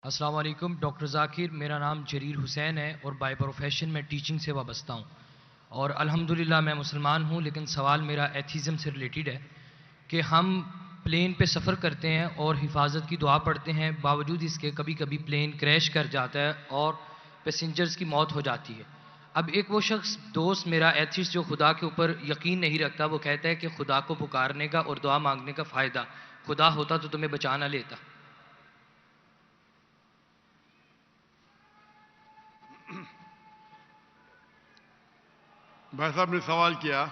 السلام علیکم ڈاکٹر ذاکر، میرا نام جریر حسین ہے اور بائی پروفیشن میں ٹیچنگ سے وابستہ ہوں، اور الحمدللہ میں مسلمان ہوں، لیکن سوال میرا ایتھیزم سے ریلیٹڈ ہے کہ ہم پلین پہ سفر کرتے ہیں اور حفاظت کی دعا پڑھتے ہیں، باوجود اس کے کبھی کبھی پلین کریش کر جاتا ہے اور پیسنجرز کی موت ہو جاتی ہے۔ اب ایک وہ شخص دوست میرا ایتھیسٹ جو خدا کے اوپر یقین نہیں رکھتا، وہ کہتا ہے کہ خدا کو پکارنے کا اور دعا مانگنے کا فائدہ، خدا ہوتا تو تمہیں بچا نہ لیتا۔ بھائی صاحب نے سوال کیا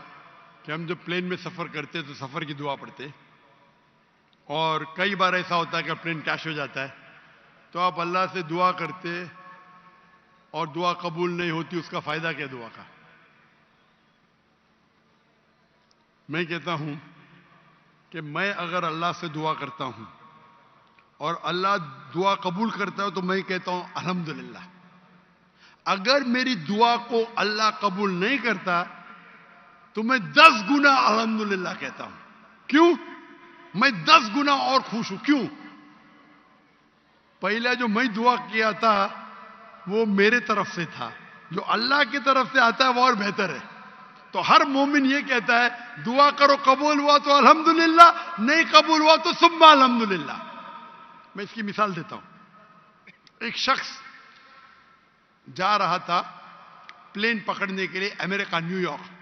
کہ ہم جب پلین میں سفر کرتے تو سفر کی دعا پڑھتے، اور کئی بار ایسا ہوتا ہے کہ پلین کریش ہو جاتا ہے تو آپ اللہ سے دعا کرتے اور دعا قبول نہیں ہوتی، اس کا فائدہ کیا دعا کا؟ میں کہتا ہوں کہ میں اگر اللہ سے دعا کرتا ہوں اور اللہ دعا قبول کرتا ہے تو میں کہتا ہوں الحمدللہ۔ اگر میری دعا کو اللہ قبول نہیں کرتا تو میں 10 گنا الحمدللہ کہتا ہوں۔ کیوں؟ میں 10 گنا اور خوش ہوں۔ کیوں؟ پہلا جو میں دعا کیا تھا وہ میرے طرف سے تھا، جو اللہ کی طرف سے آتا ہے وہ اور بہتر ہے۔ تو ہر مومن یہ کہتا ہے دعا کرو، قبول ہوا تو الحمدللہ، نہیں قبول ہوا تو ثم الحمدللہ۔ میں اس کی مثال دیتا ہوں۔ ایک شخص جا رہا تھا پلین پکڑنے کے لیے امریکہ، نیو یارک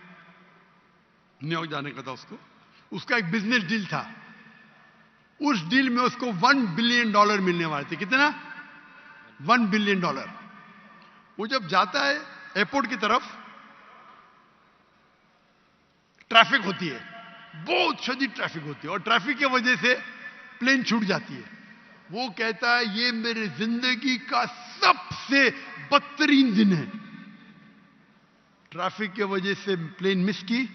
جانے کا تھا اس کا ایک بزنس ڈیل تھا۔ اس ڈیل میں اس کو $1 بلین ملنے والے تھے۔ کتنا؟ $1 بلین۔ وہ جب جاتا ہے ایئرپورٹ کی طرف، ٹریفک ہوتی ہے، بہت شدید ٹریفک ہوتی ہے، اور ٹریفک کی وجہ سے پلین چھوٹ جاتی ہے۔ وہ کہتا ہے یہ میرے زندگی کا سب سے بدترین دن ہے۔ ٹریفک کی وجہ سے پلین مس کی،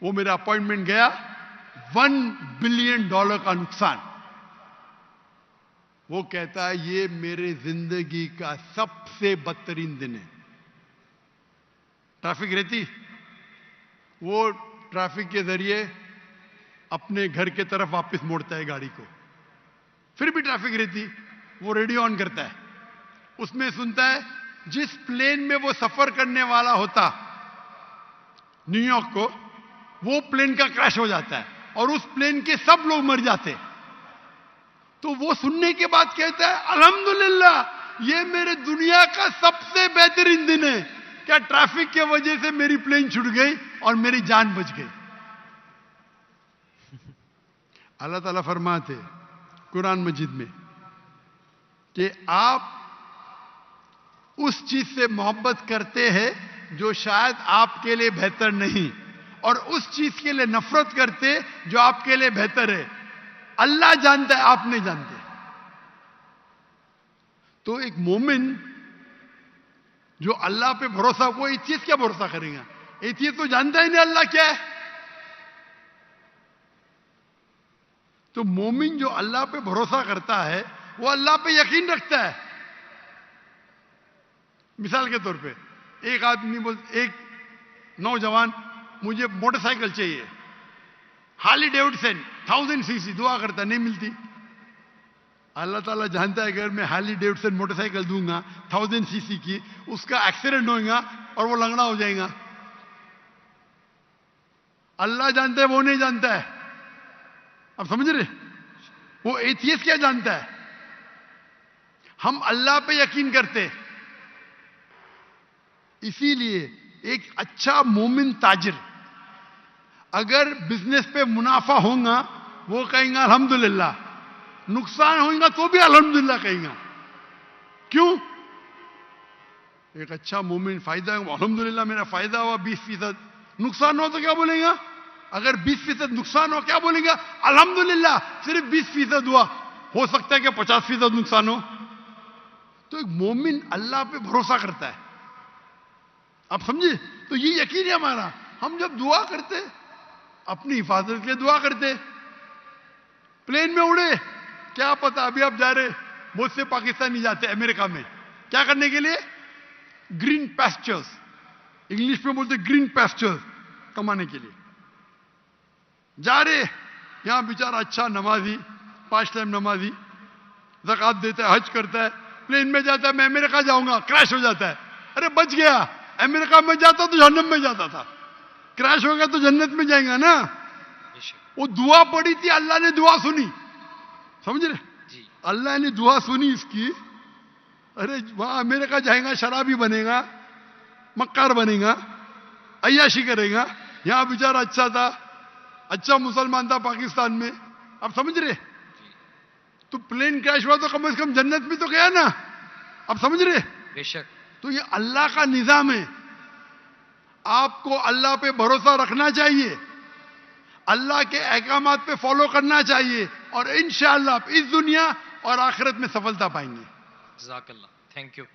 وہ میرا اپوائنٹمنٹ گیا، $1 بلین کا نقصان۔ وہ کہتا ہے یہ میرے زندگی کا سب سے بدترین دن ہے۔ ٹریفک رہتی، وہ ٹریفک کے ذریعے اپنے گھر کے طرف واپس موڑتا ہے گاڑی کو۔ پھر بھی ٹریفک رہتی، وہ ریڈیو آن کرتا ہے، اس میں سنتا ہے جس پلین میں وہ سفر کرنے والا ہوتا نیو یارک کو، وہ پلین کا کریش ہو جاتا ہے اور اس پلین کے سب لوگ مر جاتے۔ تو وہ سننے کے بعد کہتا ہے الحمدللہ یہ میرے دنیا کا سب سے بہترین دن ہے، کیا ٹریفک کی وجہ سے میری پلین چھوٹ گئی اور میری جان بچ گئی۔ اللہ تعالیٰ فرماتے قرآن مجید میں کہ آپ اس چیز سے محبت کرتے ہیں جو شاید آپ کے لیے بہتر نہیں، اور اس چیز کے لیے نفرت کرتے جو آپ کے لیے بہتر ہے۔ اللہ جانتا ہے، آپ نہیں جانتے۔ تو ایک مومن جو اللہ پہ بھروسہ، وہ اس چیز کیا بھروسہ کرے گا؟ یہ چیز تو جانتا ہی نہیں اللہ کیا ہے۔ تو مومن جو اللہ پہ بھروسہ کرتا ہے وہ اللہ پہ یقین رکھتا ہے۔ مثال کے طور پہ ایک آدمی ایک نوجوان مجھے موٹر سائیکل چاہیے، ہارلی ڈیوڈسن 1000 cc، دعا کرتا نہیں ملتی۔ اللہ تعالیٰ جانتا ہے اگر میں ہارلی ڈیوڈسن موٹر سائیکل دوں گا 1000 cc کی، اس کا ایکسیڈنٹ ہوگا اور وہ لنگڑا ہو جائے گا۔ اللہ جانتا ہے، وہ نہیں جانتا ہے۔ اب سمجھ رہے؟ وہ ایتھیسٹ کیا جانتا ہے؟ ہم اللہ پہ یقین کرتے۔ اسی لیے ایک اچھا مومن تاجر اگر بزنس پہ منافع ہوگا وہ کہیں گا الحمدللہ، نقصان ہوگا تو بھی الحمدللہ کہیں گا۔ کیوں؟ ایک اچھا مومن فائدہ ہے، الحمدللہ میرا فائدہ ہوا 20%، نقصان ہو تو کیا بولیں گا؟ اگر 20% نقصان ہو کیا بولیں گا؟ الحمدللہ صرف 20% ہوا، ہو سکتا ہے کہ 50% نقصان ہو۔ تو ایک مومن اللہ پہ بھروسہ کرتا ہے۔ آپ سمجھے؟ تو یہ یقین ہے ہمارا۔ ہم جب دعا کرتے اپنی حفاظت کے لیے دعا کرتے، پلین میں اڑے، کیا پتا ابھی آپ جا رہے، بہت سے پاکستانی جاتے امریکہ میں کیا کرنے کے لیے؟ گرین پیسچرز، انگلش میں بولتے گرین پیسچرز کمانے کے لیے جا رہے۔ یہاں بیچارہ اچھا نمازی، 5 ٹائم نمازی، زکات دیتا ہے, حج کرتا ہے, پلین میں جاتا ہے, میں امریکہ جاؤں گا, کریش ہو جاتا ہے, ارے بچ گیا, امریکہ میں جاتا تو جہنم میں جاتا تھا, کریش ہو گیا تو جنت میں جائیں گا نا. وہ دعا پڑی تھی, اللہ نے دعا سنی, سمجھ رہے, اللہ نے دعا سنی اس کی. ارے وہاں امریکہ جائیں گا, شرابی بنے گا, مکار بنے گا, عیاشی کرے گا. یہاں بیچارہ اچھا تھا, اچھا مسلمان تھا پاکستان میں. اب سمجھ رہے, تو پلین کریش ہوا تو کم از کم جنت میں تو گیا نا. اب سمجھ رہے, بے شک. تو یہ اللہ کا نظام ہے. آپ کو اللہ پہ بھروسہ رکھنا چاہیے, اللہ کے احکامات پہ فالو کرنا چاہیے, اور انشاءاللہ آپ اس دنیا اور آخرت میں سفلتا پائیں گے. جزاک اللہ, تھینک یو.